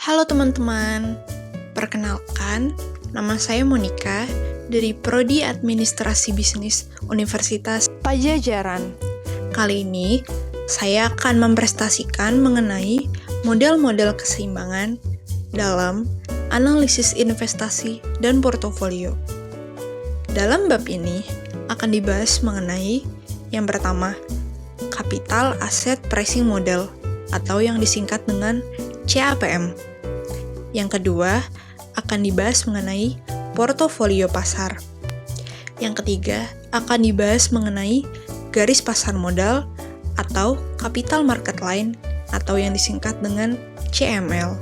Halo teman-teman, perkenalkan, nama saya Monica dari Prodi Administrasi Bisnis Universitas Pajajaran. Kali ini, saya akan mempresentasikan mengenai model-model keseimbangan dalam analisis investasi dan portofolio. Dalam bab ini, akan dibahas mengenai yang pertama, Capital Asset Pricing Model atau yang disingkat dengan CAPM. Yang kedua, akan dibahas mengenai portofolio pasar. Yang ketiga, akan dibahas mengenai garis pasar modal atau capital market line atau yang disingkat dengan CML.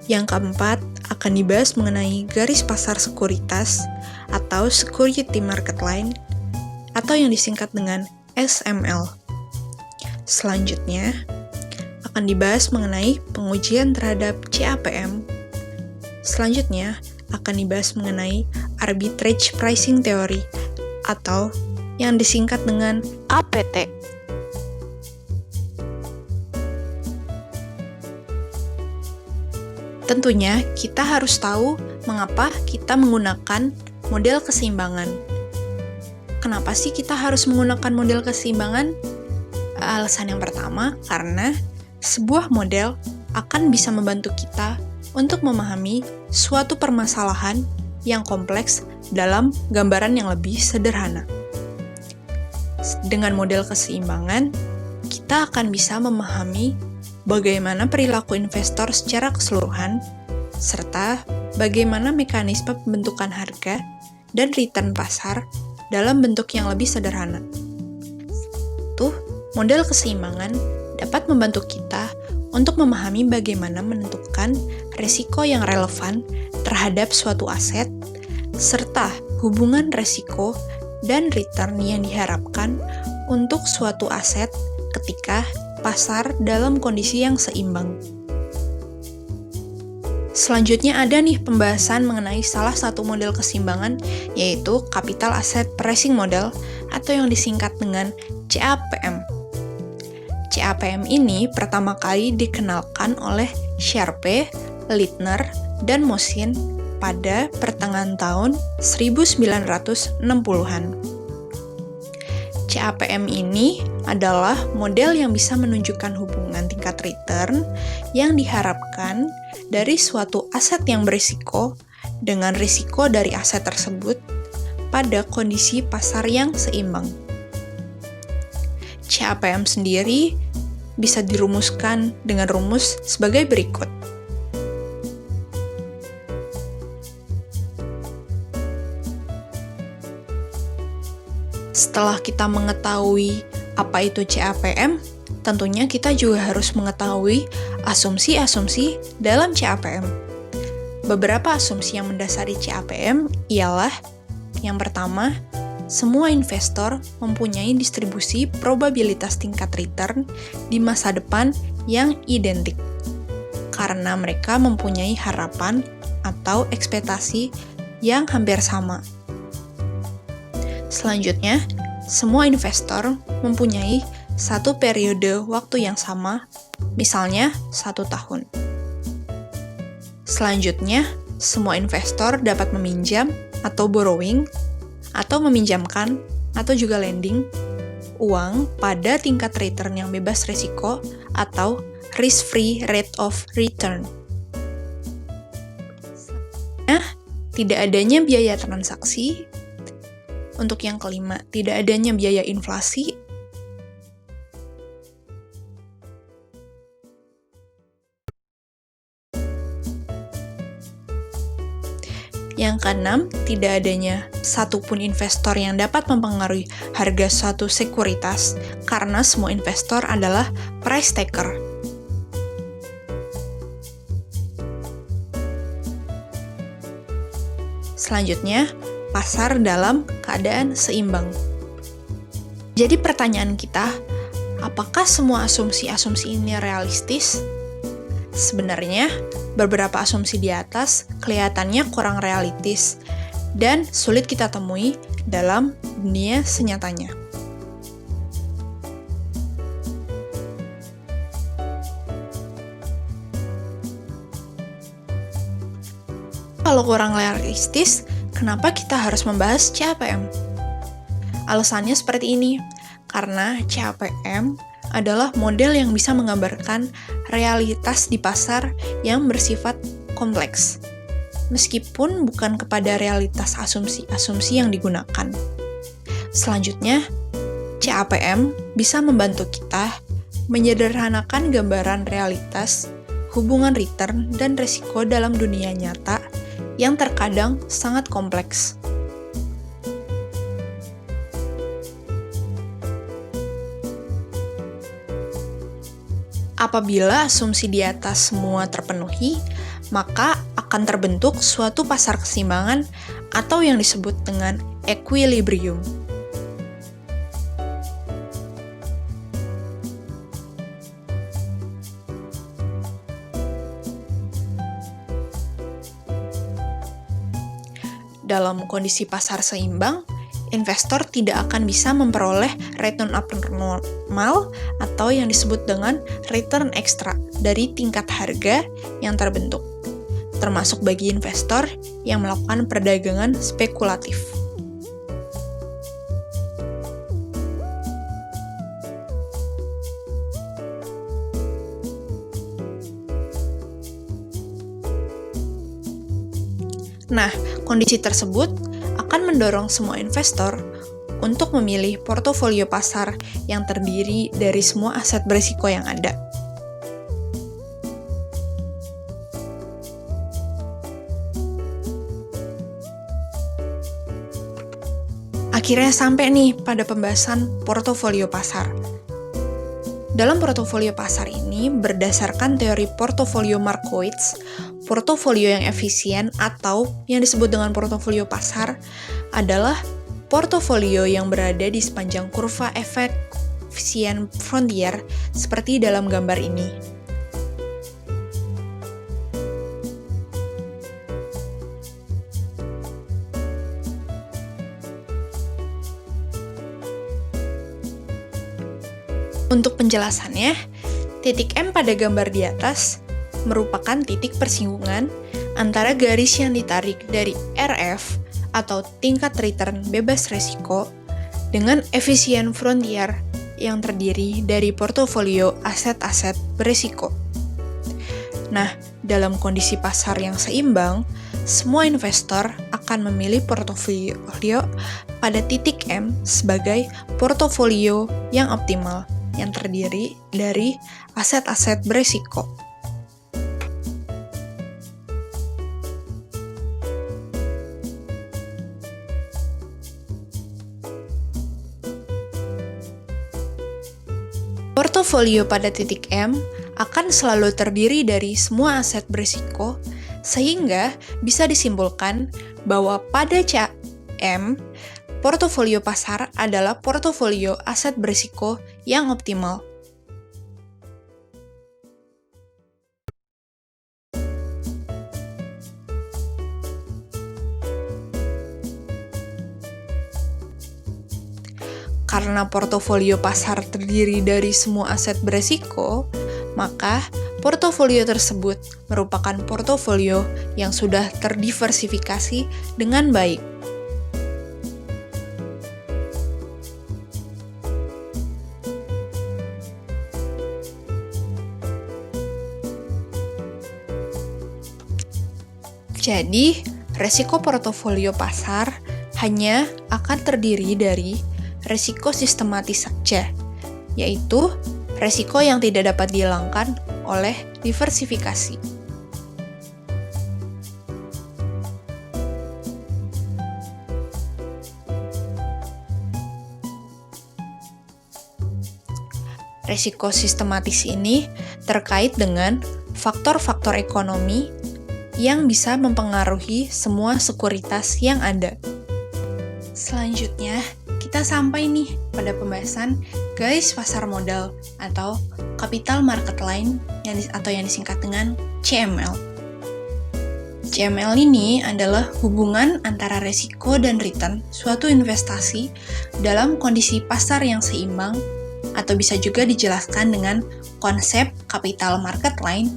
Yang keempat, akan dibahas mengenai garis pasar sekuritas atau security market line atau yang disingkat dengan SML. Selanjutnya, akan dibahas mengenai pengujian terhadap CAPM. Selanjutnya, akan dibahas mengenai arbitrage pricing theory atau yang disingkat dengan APT. Tentunya, kita harus tahu mengapa kita menggunakan model keseimbangan. Kenapa sih kita harus menggunakan model keseimbangan? Alasan yang pertama, karena sebuah model akan bisa membantu kita untuk memahami suatu permasalahan yang kompleks dalam gambaran yang lebih sederhana. Dengan model keseimbangan, kita akan bisa memahami bagaimana perilaku investor secara keseluruhan, serta bagaimana mekanisme pembentukan harga dan return pasar dalam bentuk yang lebih sederhana. Model keseimbangan dapat membantu kita untuk memahami bagaimana menentukan risiko yang relevan terhadap suatu aset, serta hubungan risiko dan return yang diharapkan untuk suatu aset ketika pasar dalam kondisi yang seimbang. Selanjutnya ada nih pembahasan mengenai salah satu model keseimbangan, yaitu Capital Asset Pricing Model atau yang disingkat dengan CAPM. CAPM ini pertama kali dikenalkan oleh Sharpe, Lintner, dan Mosin pada pertengahan tahun 1960-an. CAPM ini adalah model yang bisa menunjukkan hubungan tingkat return yang diharapkan dari suatu aset yang berisiko dengan risiko dari aset tersebut pada kondisi pasar yang seimbang. CAPM sendiri bisa dirumuskan dengan rumus sebagai berikut. Setelah kita mengetahui apa itu CAPM, tentunya kita juga harus mengetahui asumsi-asumsi dalam CAPM. Beberapa asumsi yang mendasari CAPM ialah yang pertama, semua investor mempunyai distribusi probabilitas tingkat return di masa depan yang identik, karena mereka mempunyai harapan atau ekspektasi yang hampir sama. Selanjutnya, semua investor mempunyai satu periode waktu yang sama, misalnya 1 tahun. Selanjutnya, semua investor dapat meminjam atau borrowing atau meminjamkan, atau juga lending, uang pada tingkat return yang bebas risiko atau risk-free rate of return. Nah, tidak adanya biaya transaksi. Untuk yang kelima, tidak adanya biaya inflasi. Yang keenam, tidak adanya satupun investor yang dapat mempengaruhi harga suatu sekuritas karena semua investor adalah price taker. Selanjutnya, pasar dalam keadaan seimbang. Jadi pertanyaan kita, apakah semua asumsi-asumsi ini realistis? Sebenarnya, beberapa asumsi di atas kelihatannya kurang realistis dan sulit kita temui dalam dunia senyatanya. Kalau kurang realistis, kenapa kita harus membahas CAPM? Alasannya seperti ini, karena CAPM adalah model yang bisa menggambarkan realitas di pasar yang bersifat kompleks, meskipun bukan kepada realitas asumsi-asumsi yang digunakan. Selanjutnya, CAPM bisa membantu kita menyederhanakan gambaran realitas, hubungan return, dan resiko dalam dunia nyata yang terkadang sangat kompleks. Apabila asumsi di atas semua terpenuhi, maka akan terbentuk suatu pasar keseimbangan atau yang disebut dengan equilibrium. Dalam kondisi pasar seimbang, investor tidak akan bisa memperoleh return abnormal atau yang disebut dengan return ekstra dari tingkat harga yang terbentuk, termasuk bagi investor yang melakukan perdagangan spekulatif. Nah, kondisi tersebut akan mendorong semua investor untuk memilih portofolio pasar yang terdiri dari semua aset berisiko yang ada. Akhirnya sampai nih pada pembahasan portofolio pasar. Dalam portofolio pasar ini, berdasarkan teori portofolio Markowitz, portofolio yang efisien atau yang disebut dengan portofolio pasar adalah portofolio yang berada di sepanjang kurva efisien frontier seperti dalam gambar ini. Untuk penjelasannya, titik M pada gambar di atas merupakan titik persinggungan antara garis yang ditarik dari RF atau tingkat return bebas resiko dengan efisien frontier yang terdiri dari portofolio aset-aset berisiko. Nah, dalam kondisi pasar yang seimbang, semua investor akan memilih portofolio pada titik M sebagai portofolio yang optimal yang terdiri dari aset-aset berisiko. Portofolio pada titik M akan selalu terdiri dari semua aset berisiko, sehingga bisa disimpulkan bahwa pada CAM, portofolio pasar adalah portofolio aset berisiko yang optimal. Karena portofolio pasar terdiri dari semua aset berisiko, maka portofolio tersebut merupakan portofolio yang sudah terdiversifikasi dengan baik. Jadi, resiko portofolio pasar hanya akan terdiri dari resiko sistematis saja, yaitu resiko yang tidak dapat dihilangkan oleh diversifikasi. Resiko sistematis ini terkait dengan faktor-faktor ekonomi yang bisa mempengaruhi semua sekuritas yang ada. Selanjutnya, kita sampai nih pada pembahasan garis pasar modal atau capital market line yang disingkat dengan CML. CML ini adalah hubungan antara resiko dan return suatu investasi dalam kondisi pasar yang seimbang, atau bisa juga dijelaskan dengan konsep capital market line.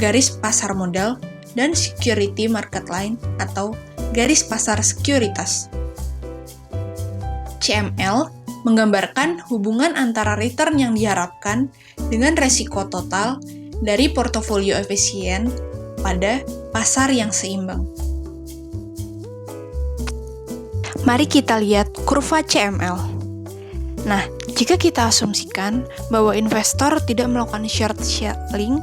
garis pasar modal, dan security market line atau garis pasar sekuritas. CML menggambarkan hubungan antara return yang diharapkan dengan resiko total dari portofolio efisien pada pasar yang seimbang. Mari kita lihat kurva CML. Nah, jika kita asumsikan bahwa investor tidak melakukan short selling,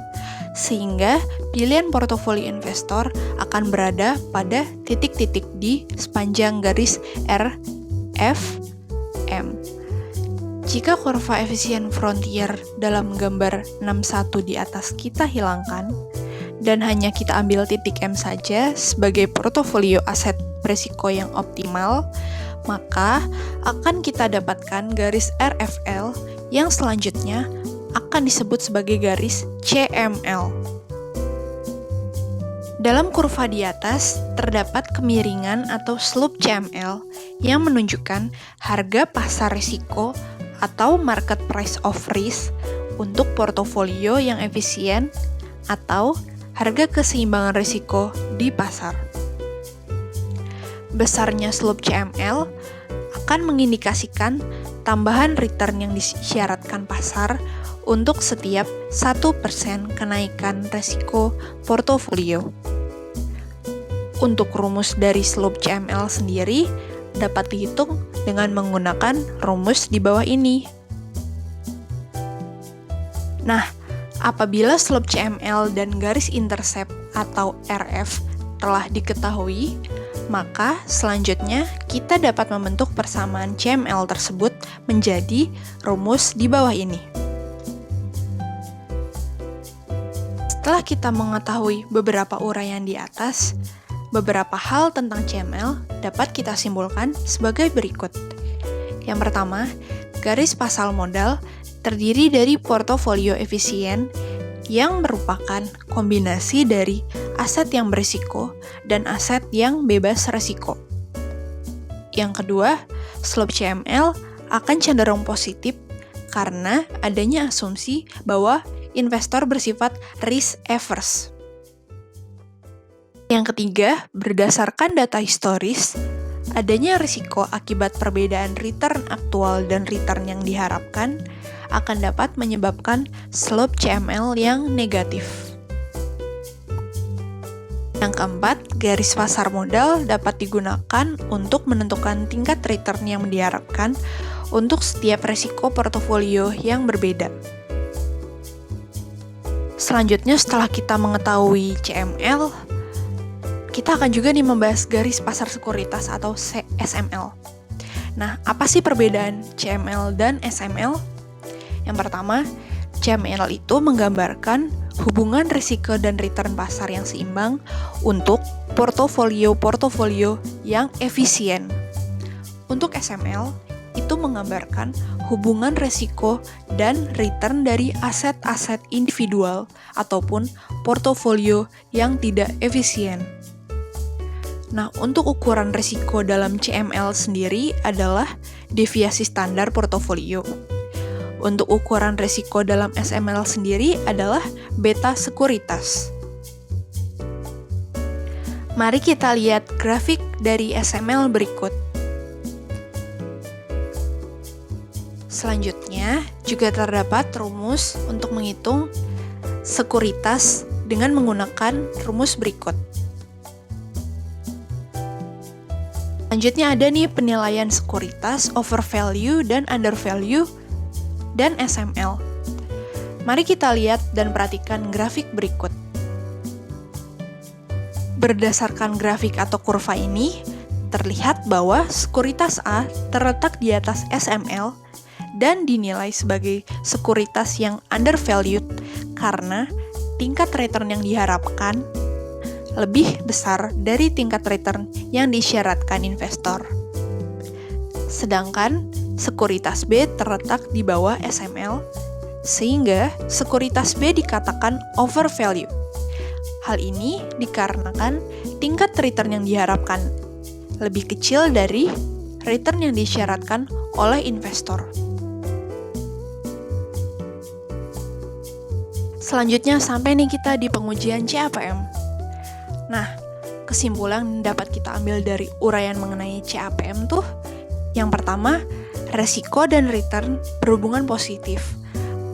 sehingga pilihan portofolio investor akan berada pada titik-titik di sepanjang garis RFM. Jika kurva efisien frontier dalam gambar 61 di atas kita hilangkan, dan hanya kita ambil titik M saja sebagai portofolio aset berisiko yang optimal, maka akan kita dapatkan garis RFL yang selanjutnya akan disebut sebagai garis CML. Dalam kurva di atas, terdapat kemiringan atau slope CML yang menunjukkan harga pasar risiko atau market price of risk untuk portofolio yang efisien atau harga keseimbangan risiko di pasar. Besarnya slope CML akan mengindikasikan tambahan return yang disyaratkan pasar untuk setiap 1% kenaikan risiko portofolio. Untuk rumus dari slope CML sendiri dapat dihitung dengan menggunakan rumus di bawah ini. Nah, apabila slope CML dan garis intercept atau RF telah diketahui, maka selanjutnya kita dapat membentuk persamaan CML tersebut menjadi rumus di bawah ini. Setelah kita mengetahui beberapa uraian di atas, beberapa hal tentang CML dapat kita simpulkan sebagai berikut. Yang pertama, garis pasar modal terdiri dari portofolio efisien yang merupakan kombinasi dari aset yang berisiko dan aset yang bebas risiko. Yang kedua, slope CML akan cenderung positif karena adanya asumsi bahwa investor bersifat risk averse. Yang ketiga, berdasarkan data historis, adanya risiko akibat perbedaan return aktual dan return yang diharapkan akan dapat menyebabkan slope CML yang negatif. Yang keempat, garis pasar modal dapat digunakan untuk menentukan tingkat return yang diharapkan untuk setiap risiko portofolio yang berbeda. Selanjutnya, setelah kita mengetahui CML, kita akan juga membahas garis pasar sekuritas atau SML. Nah, apa sih perbedaan CML dan SML? Yang pertama, CML itu menggambarkan hubungan risiko dan return pasar yang seimbang untuk portofolio-portofolio yang efisien. Untuk SML, itu menggambarkan hubungan risiko dan return dari aset-aset individual ataupun portofolio yang tidak efisien. Nah, untuk ukuran risiko dalam CML sendiri adalah deviasi standar portofolio. Untuk ukuran risiko dalam SML sendiri adalah beta sekuritas. Mari kita lihat grafik dari SML berikut. Selanjutnya, juga terdapat rumus untuk menghitung sekuritas dengan menggunakan rumus berikut. Selanjutnya ada nih penilaian sekuritas, overvalue dan undervalue, dan SML. Mari kita lihat dan perhatikan grafik berikut. Berdasarkan grafik atau kurva ini, terlihat bahwa sekuritas A terletak di atas SML dan dinilai sebagai sekuritas yang undervalued karena tingkat return yang diharapkan lebih besar dari tingkat return yang disyaratkan investor. Sedangkan sekuritas B terletak di bawah SML, sehingga sekuritas B dikatakan overvalue. Hal ini dikarenakan tingkat return yang diharapkan lebih kecil dari return yang disyaratkan oleh investor. Selanjutnya sampai nih kita di pengujian CAPM. Nah, kesimpulan yang dapat kita ambil dari uraian mengenai CAPM tuh, yang pertama, resiko dan return berhubungan positif.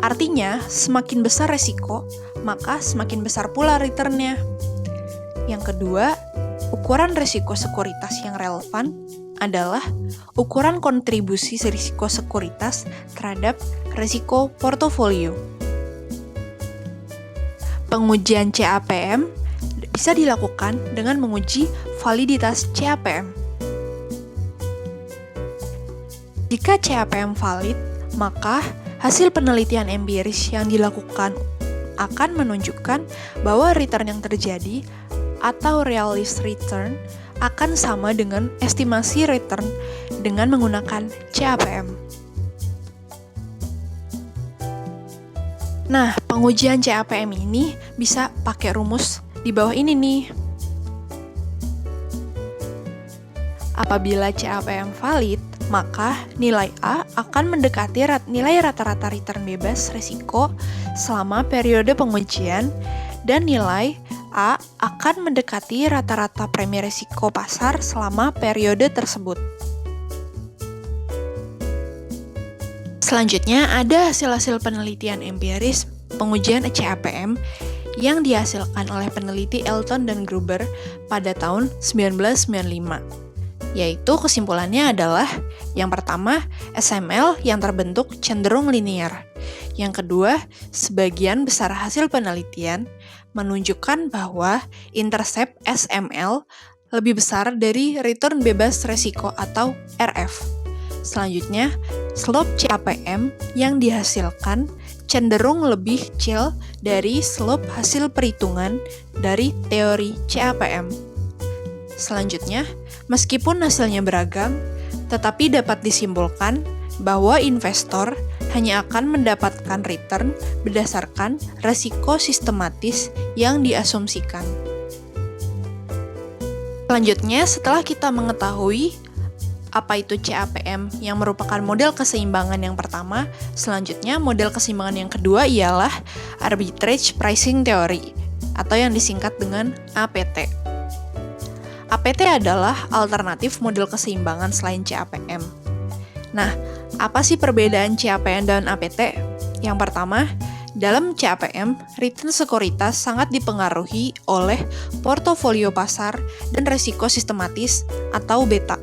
Artinya, semakin besar resiko, maka semakin besar pula returnnya. Yang kedua, ukuran risiko sekuritas yang relevan adalah ukuran kontribusi risiko sekuritas terhadap risiko portofolio. Pengujian CAPM bisa dilakukan dengan menguji validitas CAPM. Jika CAPM valid, maka hasil penelitian empiris yang dilakukan akan menunjukkan bahwa return yang terjadi atau realized return akan sama dengan estimasi return dengan menggunakan CAPM. Nah, pengujian CAPM ini bisa pakai rumus di bawah ini nih. Apabila CAPM valid, maka nilai A akan mendekati nilai rata-rata return bebas risiko selama periode pengujian, dan nilai A akan mendekati rata-rata premi risiko pasar selama periode tersebut. Selanjutnya, ada hasil-hasil penelitian empiris pengujian CAPM yang dihasilkan oleh peneliti Elton dan Gruber pada tahun 1995. Yaitu kesimpulannya adalah, yang pertama, SML yang terbentuk cenderung linear. Yang kedua, sebagian besar hasil penelitian menunjukkan bahwa intercept SML lebih besar dari return bebas resiko atau RF. Selanjutnya, slope CAPM yang dihasilkan cenderung lebih kecil dari slope hasil perhitungan dari teori CAPM. Selanjutnya, meskipun hasilnya beragam, tetapi dapat disimpulkan bahwa investor hanya akan mendapatkan return berdasarkan resiko sistematis yang diasumsikan. Selanjutnya, setelah kita mengetahui apa itu CAPM yang merupakan model keseimbangan yang pertama, selanjutnya model keseimbangan yang kedua ialah Arbitrage Pricing Theory, atau yang disingkat dengan APT. APT adalah alternatif model keseimbangan selain CAPM. Nah, apa sih perbedaan CAPM dan APT? Yang pertama, dalam CAPM, return sekuritas sangat dipengaruhi oleh portofolio pasar dan risiko sistematis atau beta.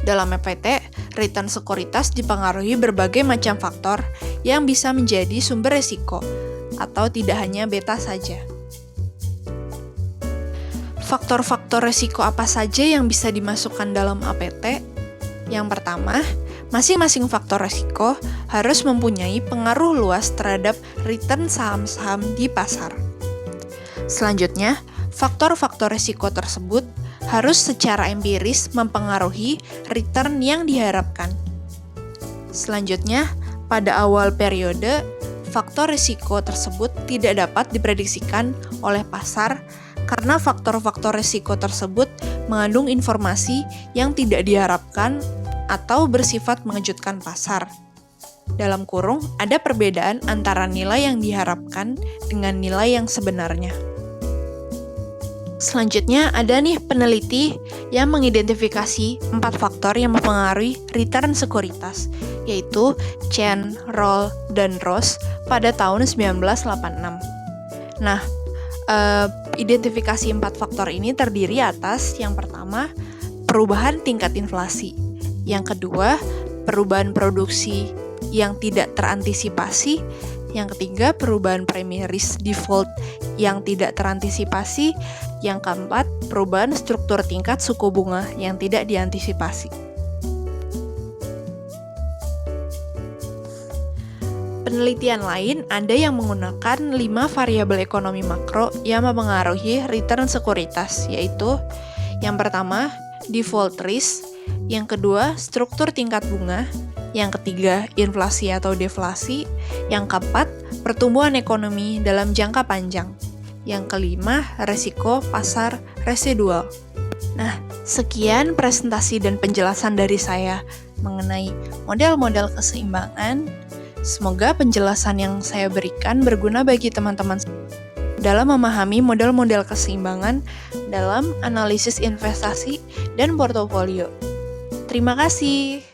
Dalam APT, return sekuritas dipengaruhi berbagai macam faktor yang bisa menjadi sumber risiko, atau tidak hanya beta saja. Faktor-faktor risiko apa saja yang bisa dimasukkan dalam APT? Yang pertama, masing-masing faktor risiko harus mempunyai pengaruh luas terhadap return saham-saham di pasar. Selanjutnya, faktor-faktor risiko tersebut harus secara empiris mempengaruhi return yang diharapkan. Selanjutnya, pada awal periode, faktor risiko tersebut tidak dapat diprediksikan oleh pasar karena faktor-faktor risiko tersebut mengandung informasi yang tidak diharapkan atau bersifat mengejutkan pasar. Dalam kurung, ada perbedaan antara nilai yang diharapkan dengan nilai yang sebenarnya. Selanjutnya, ada nih peneliti yang mengidentifikasi 4 faktor yang mempengaruhi return sekuritas, yaitu Chen, Roll, dan Ross pada tahun 1986. Nah, identifikasi 4 faktor ini terdiri atas yang pertama, perubahan tingkat inflasi. Yang kedua, perubahan produksi yang tidak terantisipasi. Yang ketiga, perubahan premi risk default yang tidak terantisipasi. Yang keempat, perubahan struktur tingkat suku bunga yang tidak diantisipasi. Penelitian lain ada yang menggunakan 5 variabel ekonomi makro yang mempengaruhi return sekuritas, yaitu yang pertama, default risk, yang kedua, struktur tingkat bunga, yang ketiga, inflasi atau deflasi, yang keempat, pertumbuhan ekonomi dalam jangka panjang, yang kelima, resiko pasar residual. Nah, sekian presentasi dan penjelasan dari saya mengenai model-model keseimbangan. Semoga penjelasan yang saya berikan berguna bagi teman-teman dalam memahami model-model keseimbangan dalam analisis investasi dan portofolio. Terima kasih.